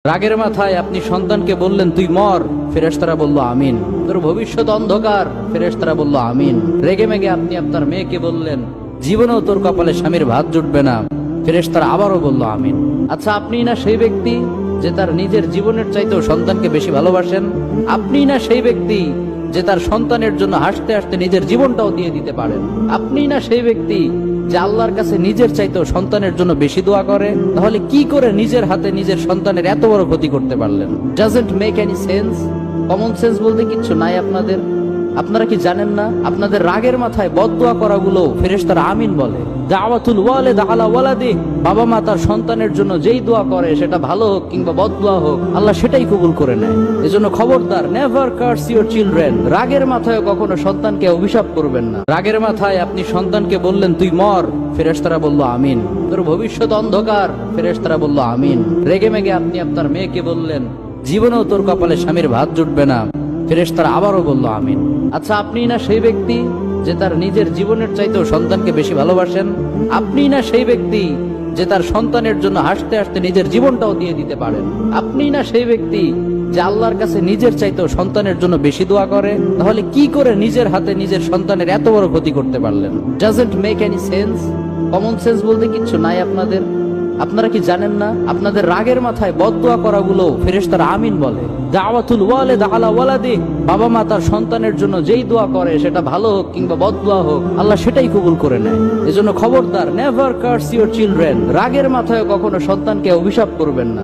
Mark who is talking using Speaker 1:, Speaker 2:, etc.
Speaker 1: রাগের মাথায় আপনি সন্তানকে বললেন তুই মর, ফেরেশতারা বলল আমিন। তোর ভবিষ্যৎ অন্ধকার, ফেরেশতারা বলল আমিন। রেগে মেগে আপনি আপনার মেয়েকে বললেন জীবনেও তোর কপালে স্বামীর ভাত জুটবে না, ফেরেশতারা আবারও বলল আমিন। আচ্ছা, আপনি না সেই ব্যক্তি যে তার নিজের জীবনের চাইতেও সন্তানকে বেশি ভালোবাসেন? আপনি না সেই ব্যক্তি যে তার সন্তানের জন্য হাসতে হাসতে নিজের জীবনটাও দিয়ে দিতে পারেন? আপনি না সেই ব্যক্তি যে আল্লাহর কাছে নিজের চাইতেও সন্তানের জন্য বেশি দোয়া করে? তাহলে কি করে নিজের হাতে নিজের সন্তানের এত বড় ক্ষতি করতে পারলেন? Doesn't make any sense. Common sense বলতে কিচ্ছু নাই আপনাদের। আপনারা কি জানেন না আপনাদের রাগের মাথায় বদদোয়া করাগুলো ফেরেশতারা আমিন বলে? দাওয়াতুল ওয়ালিদ আলা ওয়ালাদি, বাবা মা তার সন্তানের জন্য যেই দোয়া করে সেটা ভালো হোক কিংবা বদদোয়া হোক, আল্লাহ সেটাই কবুল করে নেয়। এজন্য খবরদার, নেভার কার্স ইওর চিলড্রেন। রাগের মাথায় কখনো সন্তানকে অভিশাপ করবেন না। রাগের মাথায় আপনি সন্তানকে বললেন তুই মর, ফেরেশতারা বলল আমিন। তোর ভবিষ্যৎ অন্ধকার, ফেরেশতারা বলল আমিন। রেগে মেগে আপনি আপনার মেয়েকে বললেন জীবনেও তোর কপালে স্বামীর ভাত জুটবে না, ফেরেশতারা আবারও বলল আমিন। আচ্ছা, আপনি না সেই ব্যক্তি যে তার নিজের জীবনের চাইতেও সন্তানকে বেশি ভালোবাসেন? আপনি না সেই ব্যক্তি যে তার সন্তানের জন্য হাসতে হাসতে নিজের জীবনটাও দিয়ে দিতে পারেন? আপনি না সেই ব্যক্তি যে আল্লাহর কাছে নিজের চাইতেও সন্তানের জন্য বেশি দোয়া করে? তাহলে কি করে নিজের হাতে নিজের সন্তানের এত বড় ক্ষতি করতে পারলেন? Doesn't make any sense. Common sense বলতে কিচ্ছু নাই আপনাদের। আপনারা কি জানেন না আপনাদের রাগের মাথায় বদদোয়া করাগুলো ফেরেশতারা আমিন বলে? দাওয়াতুল ওয়ালিদ আলা ওয়ালাদি, বাবা মা তার সন্তানের জন্য যেই দোয়া করে সেটা ভালো হোক কিংবা বদদোয়া হোক, আল্লাহ সেটাই কবুল করে নেয়। এজন্য খবরদার, নেভার কার্স ইওর চিলড্রেন। রাগের মাথায় কখনো সন্তানকে অভিশাপ করবেন না।